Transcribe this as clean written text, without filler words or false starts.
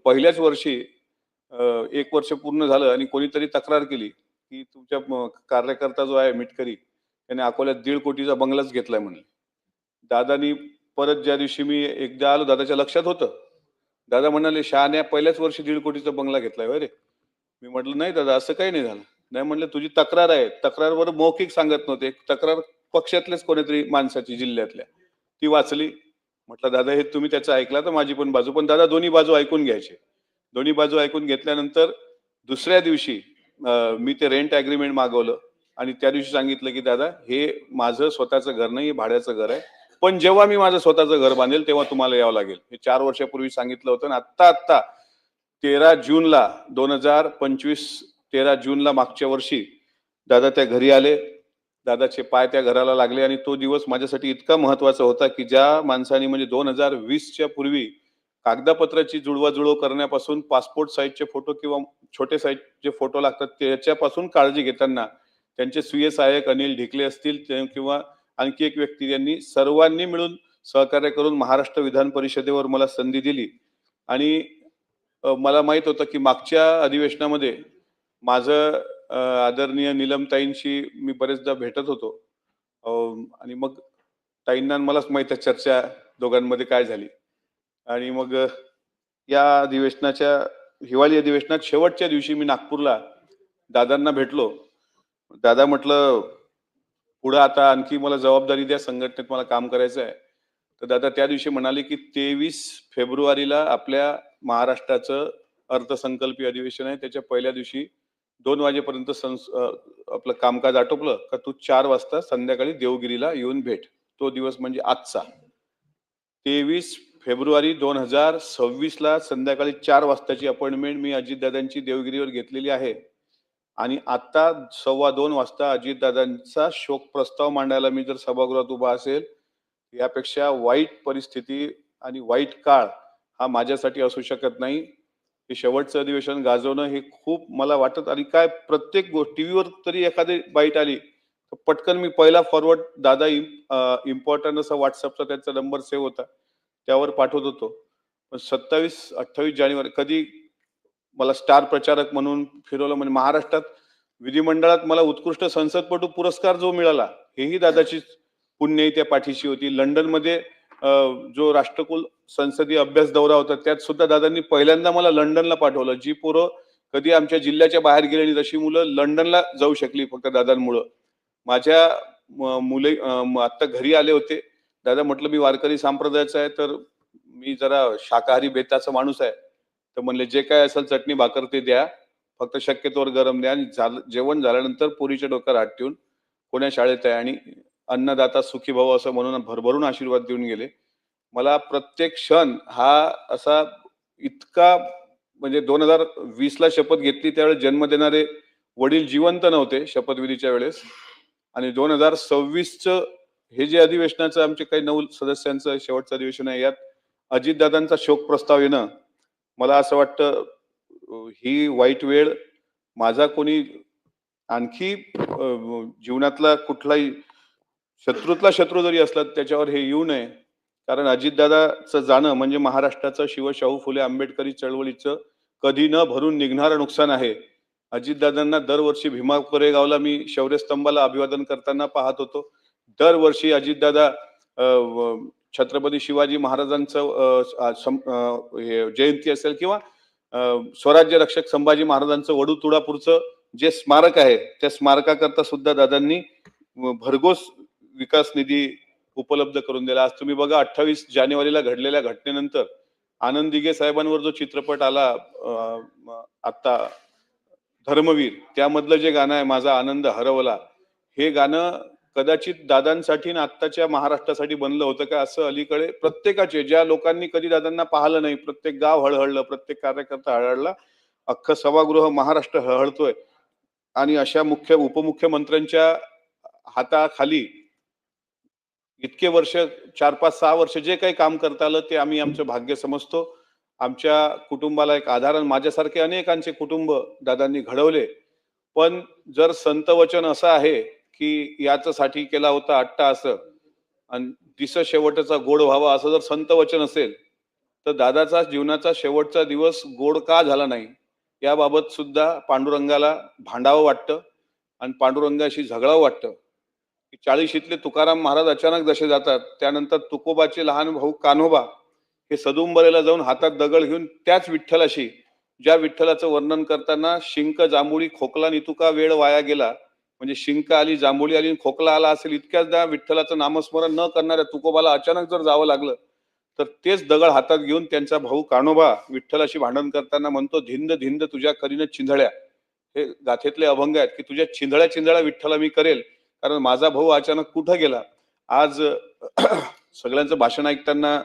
पहिल्याच वर्षी 1 वर्ष पूर्ण झालं आणि कोणीतरी तक्रार केली, की तुमच्या कार्यकर्ता जो आहे मिटकरी, त्याने अकोल्यात 1.5 कोटीचा बंगलाच घेतलाय म्हणे. दादानी परत ज्या दिवशी मी एकदा आलो, दादाच्या लक्षात होतं. दादा म्हणाले, "शहाण्या पहिल्याच वर्षी 1.5 कोटीचा बंगला घेतलाय होय रे?" मी म्हटलं, "नाही दादा, असं काही नाही झालं." नाही म्हणलं, "तुझी तक्रार आहे." तक्रारवर मौखिक सांगत नव्हते. तक्रार पक्षातल्याच कोणीतरी माणसाची जिल्ह्यातल्या. ती वाचली. म्हटलं, "दादा, हे तुम्ही त्याचं ऐकलं तर माझी पण बाजू." पण दादा दोन्ही बाजू ऐकून घ्यायचे. दोन्ही बाजू ऐकून घेतल्यानंतर दुसऱ्या दिवशी मी ते रेंट अग्रीमेंट मागवलं आणि त्या दिवशी सांगितलं, की "दादा, हे माझं स्वतःचं घर नाही, हे भाड्याचं घर आहे. पण जेव्हा मी माझं स्वतःचं घर बांधेल तेव्हा तुम्हाला यावं लागेल." हे 4 वर्षापूर्वी सांगितलं होतं आणि आत्ता 13 जूनला 2025 13 जूनला मागच्या वर्षी दादा त्या घरी आले. दादाचे पाय त्या घराला लागले आणि तो दिवस माझ्यासाठी इतका महत्वाचा होता, की ज्या माणसाने म्हणजे 2020च्या पूर्वी कागदपत्राची जुळवाजुळव करण्यापासून पासपोर्ट साईजचे फोटो किंवा छोटे साईजचे फोटो लागतात त्याच्यापासून काळजी घेताना त्यांचे स्वीय सहाय्यक अनिल ढिकले असतील किंवा आणखी एक व्यक्ती यांनी सर्वांनी मिळून सहकार्य करून महाराष्ट्र विधान परिषदेवर मला संधी दिली आणि मला माहित होतं की मागच्या अधिवेशनामध्ये माझं आदरणीय नीलमताईंशी मी बरेचदा भेटत होतो आणि मग ताईंना मलाच माहित आहे चर्चा दोघांमध्ये काय झाली आणि मग या अधिवेशनाच्या हिवाळी अधिवेशनात शेवटच्या दिवशी मी नागपूरला दादांना भेटलो. दादा म्हटलं, "पुढे आता आणखी मला जबाबदारी द्या, संघटनेत मला काम करायचं आहे." तर दादा त्या दिवशी म्हणाले, की 23 फेब्रुवारीला आपल्या महाराष्ट्राचं अर्थसंकल्पीय अधिवेशन आहे. त्याच्या पहिल्या दिवशी 2 वाजेपर्यंत आपलं कामकाज आटोपलं का तू 4 वाजता संध्याकाळी देवगिरीला येऊन भेट. तो दिवस म्हणजे आजचा. 23 फेब्रुवारी 2026ला संध्याकाळी 4 वाजताची अपॉइंटमेंट मी अजितदादांची देवगिरीवर घेतलेली आहे. आणि आता 2:15 वाजता अजितदादांचा शोक प्रस्ताव मांडायला मी जर सभागृहात उभा असेल, यापेक्षा वाईट परिस्थिती आणि वाईट काळ हा माझ्यासाठी असू शकत नाही. हे शेवटचं अधिवेशन गाजवणं हे खूप मला वाटत आणि काय प्रत्येक टीव्हीवर तरी एखादी बाईट आली, तर पटकन मी पहिला फॉरवर्ड दादा इम्पॉर्टंट असा WhatsAppचा त्यांचा नंबर सेव्ह होता. त्यावर पाठवत होतो. पण 27-28 जानेवारी कधी मला स्टार प्रचारक म्हणून फिरवलं म्हणजे महाराष्ट्रात विधिमंडळात मला उत्कृष्ट संसदपटू पुरस्कार जो मिळाला, हेही दादाचीच पुण्यही त्या पाठीशी होती. लंडनमध्ये जो राष्ट्रकुल संसदीय अभ्यास दौरा होता, त्यात सुद्धा दादांनी पहिल्यांदा मला लंडनला पाठवलं. जी पोरं कधी आमच्या जिल्ह्याच्या बाहेर गेलेली तशी मुलं लंडनला जाऊ शकली फक्त दादांमुळं. माझ्या मुले आता घरी आले होते. दादा म्हटलं, "मी वारकरी संप्रदायाचा आहे, तर मी जरा शाकाहारी बेताचा माणूस आहे." तर म्हणले, "जे काय असेल चटणी भाकर ते द्या. फक्त शक्यतोवर गरम द्या." आणि जेवण झाल्यानंतर पोरीच्या डोक्यावर हात ठेवून कोण्या शाळेत आहे आणि अन्नदाता सुखी भव असं म्हणून भरभरून आशीर्वाद देऊन गेले. मला प्रत्येक क्षण हा असा इतका म्हणजे 2020ला शपथ घेतली त्यावेळेस जन्म देणारे वडील जिवंत नव्हते शपथविधीच्या वेळेस आणि 2026चं हे जे अधिवेशनाचं आमचे काही 9 सदस्यांचं शेवटचं अधिवेशन आहे, यात अजितदादांचा शोक प्रस्ताव येणं मला असं वाटतं ही वाईट वेळ माझा कोणी आणखी जीवनातला कुठलाही शत्रूतला शत्रू जरी असला त्याच्यावर हे येऊ नये. कारण अजितदादाचं जाणं म्हणजे महाराष्ट्राचं शिवशाहू फुले आंबेडकरी चळवळीचं कधी न भरून निघणारं नुकसान आहे. अजितदादांना दरवर्षी भीमा कोरेगावला मी शौर्यस्तंभाला अभिवादन करताना पाहत होतो. दरवर्षी अजितदादा छत्रपती शिवाजी महाराजांचं हे जयंती असेल किंवा स्वराज्य रक्षक संभाजी महाराजांचं वडू तुळापूरचं जे स्मारक आहे त्या स्मारकाकरता सुद्धा दादांनी भरघोस विकास निधी उपलब्ध करून दिला. आज तुम्ही बघा 28 जानेवारीला घडलेल्या घटनेनंतर आनंद दिघे साहेबांवर जो चित्रपट आला आता धर्मवीर, त्यामधलं जे गाणं आहे माझा आनंद हरवला, हे गाणं कदाचित दादांसाठी आणि आत्ताच्या महाराष्ट्रासाठी बनलं होतं का असं अलीकडे प्रत्येकाचे ज्या लोकांनी कधी दादांना पाहिलं नाही, प्रत्येक गाव हळहळलं, प्रत्येक कार्यकर्ता हळहळला, अख्खं सभागृह महाराष्ट्र हळहळतोय आणि अशा उपमुख्यमंत्र्यांच्या हाताखाली इतके वर्ष 4-5-6 वर्ष जे काही काम करता आलं ते आम्ही आमचं भाग्य समजतो. आमच्या कुटुंबाला एक आधार आणि माझ्यासारखे अनेकांचे कुटुंब दादांनी घडवले. पण जर संत वचन असं आहे की याच्यासाठी केला होता अट्टा असं आणि दिस शेवटचा गोड व्हावा असं जर संत वचन असेल तर दादाचा जीवनाचा शेवटचा दिवस गोड का झाला नाही याबाबत सुद्धा पांडुरंगाला भांडावं वाटतं आणि पांडुरंगाशी झगडावं वाटतं. 40शीतले तुकाराम महाराज अचानक जसे जातात, त्यानंतर तुकोबाचे लहान भाऊ कान्होबा हे सदुंबरेला जाऊन हातात दगड घेऊन त्याच विठ्ठलाशी, ज्या विठ्ठलाचं वर्णन करताना शिंक जांभुळी खोकला नितुका वेळ वाया गेला, म्हणजे शिंक आली, जांभुळी आली, खोकला आला असेल, इतक्याचदा विठ्ठलाचं नामस्मरण न करणाऱ्या तुकोबाला अचानक जर जावं लागलं, तर तेच दगड हातात घेऊन त्यांचा भाऊ कान्होबा विठ्ठलाशी भांडण करताना म्हणतो, धिंद धिंद तुझ्या करीनं चिंधळ्या. हे गाथेतले अभंग आहेत की तुझ्या चिंधळ्या चिंधळ्या विठ्ठला मी करेल, कारण माझा भाऊ अचानक कुठं गेला. आज सगळ्यांचं भाषण ऐकताना